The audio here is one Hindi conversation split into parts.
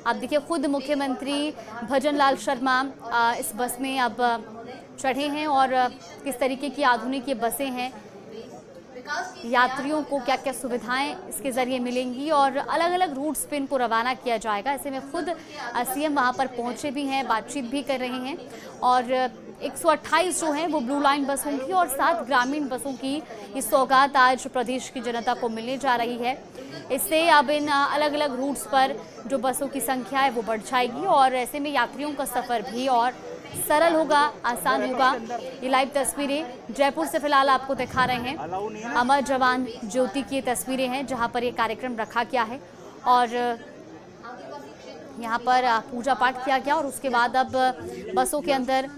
आप देखिए खुद मुख्यमंत्री भजन लाल शर्मा इस बस में अब चढ़े हैं और किस तरीके की आधुनिक ये बसें हैं, यात्रियों को क्या क्या सुविधाएं इसके जरिए मिलेंगी और अलग अलग रूट्स पे इनको रवाना किया जाएगा। ऐसे में खुद सीएम वहां पर पहुंचे भी हैं, बातचीत भी कर रहे हैं और 128 जो हैं वो ब्लू लाइन बस होंगी और 7 ग्रामीण बसों की ये सौगात आज प्रदेश की जनता को मिलने जा रही है। इससे अब इन अलग अलग रूट्स पर जो बसों की संख्या है वो बढ़ जाएगी और ऐसे में यात्रियों का सफर भी और सरल होगा, आसान होगा। ये लाइव तस्वीरें जयपुर से फिलहाल आपको दिखा रहे हैं। अमर जवान ज्योति की तस्वीरें हैं जहां पर ये कार्यक्रम रखा गया है और यहाँ पर पूजा पाठ किया गया और उसके बाद अब बसों के अंदर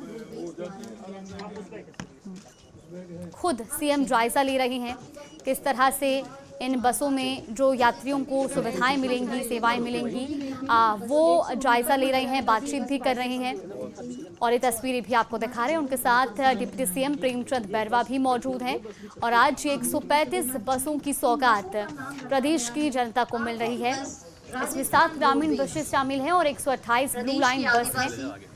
खुद सीएम जायजा ले रहे हैं किस तरह से इन बसों में जो यात्रियों को सुविधाएं मिलेंगी, सेवाएं मिलेंगी, वो जायजा ले रहे हैं, बातचीत भी कर रहे हैं और ये तस्वीरें भी आपको दिखा रहे हैं। उनके साथ डिप्टी सीएम प्रेमचंद बैरवा भी मौजूद हैं और आज 135 बसों की सौगात प्रदेश की जनता को मिल रही है। इसमें 7 ग्रामीण बसें शामिल हैं और 128 ब्लू लाइन बस हैं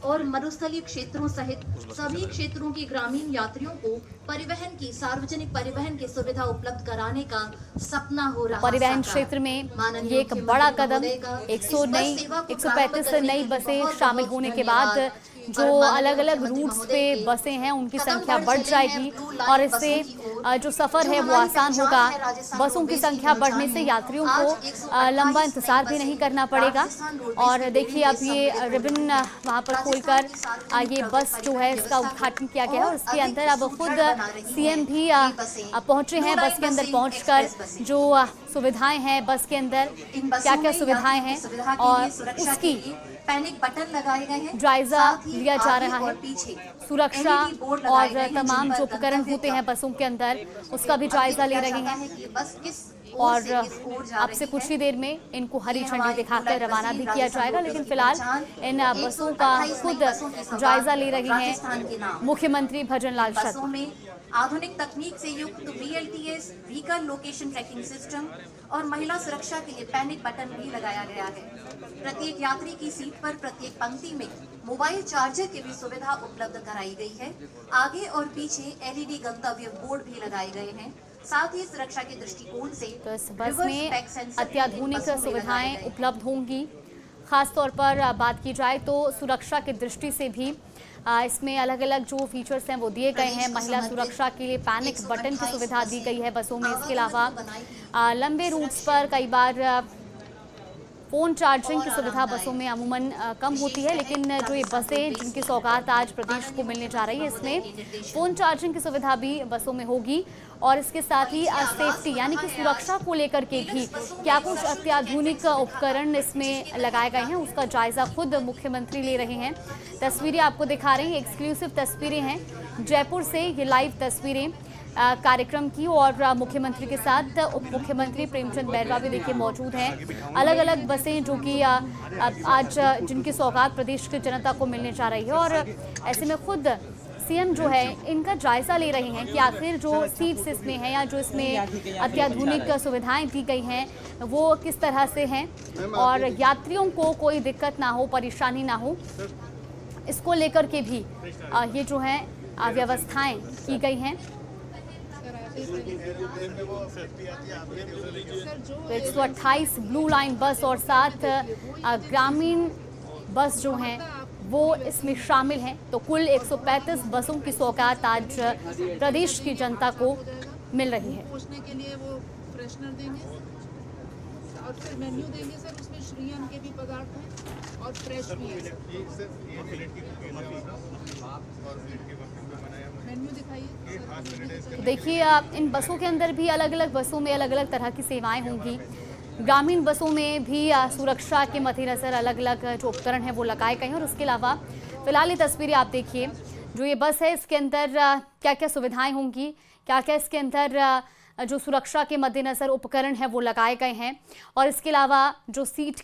और मरुस्थलीय क्षेत्रों सहित सभी क्षेत्रों के ग्रामीण यात्रियों को परिवहन की, सार्वजनिक परिवहन की सुविधा उपलब्ध कराने का सपना हो रहा है। परिवहन क्षेत्र में ये एक बड़ा कदम, 135 नई बसें शामिल होने के बाद जो अलग अलग रूट्स पे बसें हैं उनकी संख्या बढ़ जाएगी और इससे जो सफर है वो आसान होगा। बसों की संख्या बढ़ने से यात्रियों को लंबा इंतजार भी नहीं करना पड़ेगा और देखिए अब ये रिबन वहां पर खोलकर ये बस जो है इसका उद्घाटन किया गया है और इसके अंदर अब खुद सीएम भी पहुंचे हैं। बस के अंदर पहुंचकर जो सुविधाएं हैं बस के अंदर क्या क्या सुविधाएं हैं और उसकी पैनिक बटन लगाए गए हैं, जायजा लिया जा रहा है। सुरक्षा और तमाम जो उपकरण होते हैं बसों के अंदर उसका भी जायजा ले रहे हैं और आपसे कुछ ही देर में इनको हरी झंडी दिखाकर रवाना भी किया जाएगा। लेकिन फिलहाल इन बसों का खुद जायजा ले रहे हैं मुख्यमंत्री भजन लाल शर्मा। आधुनिक तकनीक से युक्त VLTS vehicle location tracking system और महिला सुरक्षा के लिए पैनिक बटन भी लगाया गया है। प्रत्येक यात्री की सीट पर प्रत्येक पंक्ति में मोबाइल चार्जर की भी सुविधा उपलब्ध कराई गई है। आगे और पीछे LED गंतव्य बोर्ड भी लगाए गए हैं। साथ ही सुरक्षा के दृष्टिकोण से तो इस बस में अत्याधुनिक सुविधाएं उपलब्ध होंगी। खास तौर पर बात की जाए तो सुरक्षा की दृष्टि से भी इसमें अलग अलग जो फीचर्स हैं वो दिए गए हैं। महिला सुरक्षा के लिए पैनिक बटन की सुविधा दी गई है बसों में। इसके अलावा लंबे रूट्स पर कई बार फ़ोन चार्जिंग की सुविधा बसों में अमूमन कम होती है, लेकिन जो ये बसें जिनकी सौगात आज प्रदेश को मिलने जा रही है इसमें फ़ोन चार्जिंग की सुविधा भी बसों में होगी और इसके साथ ही सेफ्टी यानी कि सुरक्षा को लेकर के भी क्या कुछ अत्याधुनिक उपकरण इसमें लगाए गए हैं उसका जायजा खुद मुख्यमंत्री ले रहे हैं। तस्वीरें आपको दिखा रहे हैं, एक्सक्लूसिव तस्वीरें हैं जयपुर से, ये लाइव तस्वीरें कार्यक्रम की और मुख्यमंत्री के साथ उप मुख्यमंत्री प्रेमचंद बैरवा भी देखिए मौजूद हैं। अलग अलग बसें जो कि आज जिनकी सौगात प्रदेश की जनता को मिलने जा रही है और ऐसे में खुद सीएम जो है इनका जायजा ले रहे हैं कि आखिर जो सीट्स इसमें हैं या जो इसमें अत्याधुनिक सुविधाएं दी गई हैं वो किस तरह से हैं और यात्रियों को कोई दिक्कत ना हो, परेशानी ना हो, इसको लेकर के भी ये जो है व्यवस्थाएं की गई हैं। तो 128 ब्लू लाइन बस और 7 ग्रामीण बस जो हैं वो इसमें शामिल हैं। तो कुल 135 बसों की सौगात आज प्रदेश की जनता को मिल रही है। पूछने के लिए वो फ्रेशनर देंगे और फिर मेन्यू देंगे सर, उसमें श्रीयन के भी पदार्थ हैं और फ्रेश भी है। मेन्यू दिखाइए। देखिए इन बसों के अंदर भी अलग अलग बसों में अलग अलग तरह की सेवाएं होंगी। ग्रामीण बसों में भी सुरक्षा के मद्देनजर अलग अलग जो उपकरण हैं वो लगाए गए हैं और उसके अलावा फिलहाल ये तस्वीरें आप देखिए, जो ये बस है इसके अंदर क्या क्या सुविधाएं होंगी, क्या क्या इसके अंदर जो सुरक्षा के मद्देनजर उपकरण है वो लगाए गए हैं और इसके अलावा जो सीट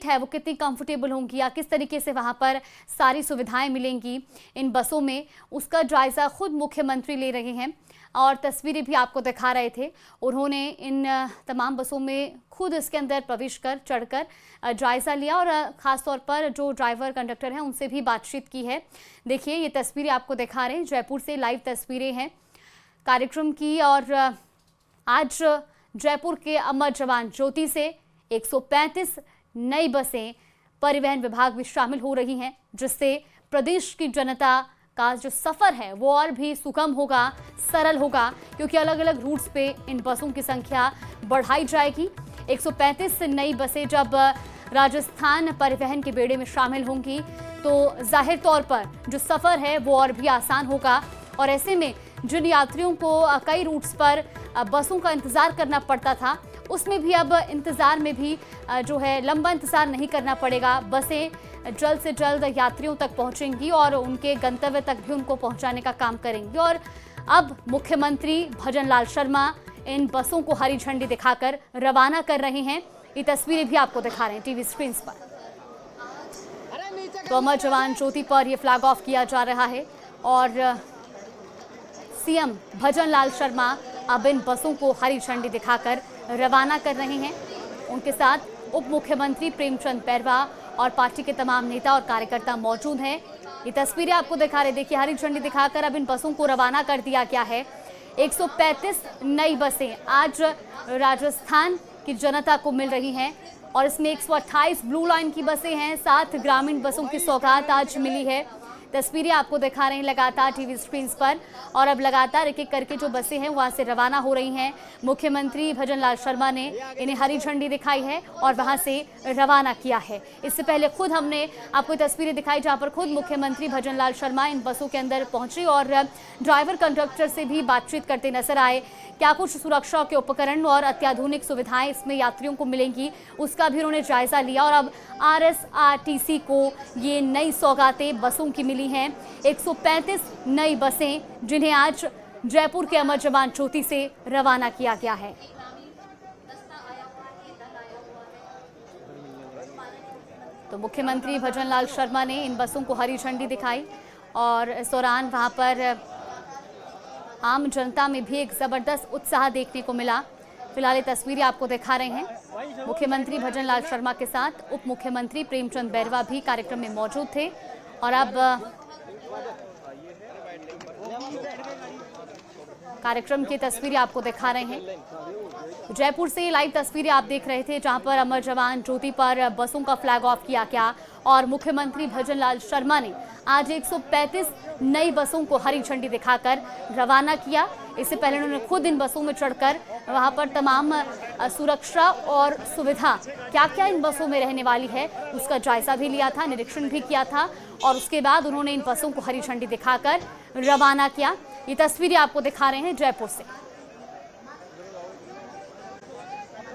है वो कितनी कंफर्टेबल होंगी या किस तरीके से वहाँ पर सारी सुविधाएं मिलेंगी इन बसों में, उसका जायजा खुद मुख्यमंत्री ले रहे हैं। और तस्वीरें भी आपको दिखा रहे थे। उन्होंने इन तमाम बसों में खुद इसके अंदर प्रवेश कर चढ़कर जायज़ा लिया और ख़ास तौर पर जो ड्राइवर कंडक्टर हैं उनसे भी बातचीत की है। देखिए ये तस्वीरें आपको दिखा रहे हैं, जयपुर से लाइव तस्वीरें हैं कार्यक्रम की। और आज जयपुर के अमर जवान ज्योति से 135 नई बसें परिवहन विभाग में शामिल हो रही हैं, जिससे प्रदेश की जनता का जो सफ़र है वो और भी सुगम होगा, सरल होगा, क्योंकि अलग अलग रूट्स पे इन बसों की संख्या बढ़ाई जाएगी। 135 नई बसें जब राजस्थान परिवहन के बेड़े में शामिल होंगी तो जाहिर तौर पर जो सफ़र है वो और भी आसान होगा। और ऐसे में जिन यात्रियों को कई रूट्स पर बसों का इंतज़ार करना पड़ता था, उसमें भी अब इंतज़ार में भी जो है लंबा इंतज़ार नहीं करना पड़ेगा। बसें जल्द से जल्द यात्रियों तक पहुंचेंगी और उनके गंतव्य तक भी उनको पहुंचाने का काम करेंगी। और अब मुख्यमंत्री भजन लाल शर्मा इन बसों को हरी झंडी दिखाकर रवाना कर रहे हैं। ये तस्वीरें भी आपको दिखा रहे हैं टीवी स्क्रीन पर। तो अमर जवान ज्योति पर यह फ्लैग ऑफ किया जा रहा है और सीएम भजन लाल शर्मा अब इन बसों को हरी झंडी दिखाकर रवाना कर रहे हैं। उनके साथ उप मुख्यमंत्री प्रेमचंद बैरवा और पार्टी के तमाम नेता और कार्यकर्ता मौजूद हैं। ये तस्वीरें आपको दिखा रहे, देखिए हरी झंडी दिखाकर अब इन बसों को रवाना कर दिया गया है। 135 नई बसें आज राजस्थान की जनता को मिल रही हैं और इसमें 128 ब्लू लाइन की बसें हैं, 7 ग्रामीण बसों की सौगात आज मिली है। तस्वीरें आपको दिखा रहे हैं लगातार टीवी स्क्रीन पर और अब लगातार एक एक करके जो बसें हैं वहां से रवाना हो रही हैं। मुख्यमंत्री भजन लाल शर्मा ने इन्हें हरी झंडी दिखाई है और वहां से रवाना किया है। इससे पहले खुद हमने आपको तस्वीरें दिखाई जहां पर खुद मुख्यमंत्री भजन लाल शर्मा इन बसों के अंदर पहुंचे और ड्राइवर कंडक्टर से भी बातचीत करते नजर आए। क्या कुछ सुरक्षा के उपकरण और अत्याधुनिक सुविधाएं इसमें यात्रियों को मिलेंगी, उसका भी उन्होंने जायजा लिया। और अब RSRTC को ये नई सौगातें बसों की मिली हैं, 135 नई बसें जिन्हें आज जयपुर के अमर जवान ज्योति से रवाना किया गया है। तो मुख्यमंत्री भजन लाल शर्मा ने इन बसों को हरी झंडी दिखाई और इस दौरान वहां पर आम जनता में भी एक जबरदस्त उत्साह देखने को मिला। फिलहाल ये तस्वीरें आपको दिखा रहे हैं। मुख्यमंत्री भजन लाल शर्मा के साथ उप मुख्यमंत्री प्रेमचंद बैरवा भी कार्यक्रम में मौजूद थे और अब कार्यक्रम की तस्वीरें आपको दिखा रहे हैं। जयपुर से लाइव तस्वीरें आप देख रहे थे जहां पर अमर जवान ज्योति पर बसों का फ्लैग ऑफ किया गया और मुख्यमंत्री भजन लाल शर्मा ने आज 135 नई बसों को हरी झंडी दिखाकर रवाना किया। इससे पहले उन्होंने खुद इन बसों में चढ़कर वहां पर तमाम सुरक्षा और सुविधा क्या क्या इन बसों में रहने वाली है उसका जायजा भी लिया था, निरीक्षण भी किया था और उसके बाद उन्होंने इन बसों को हरी झंडी दिखाकर रवाना किया। ये तस्वीरें आपको दिखा रहे हैं जयपुर से।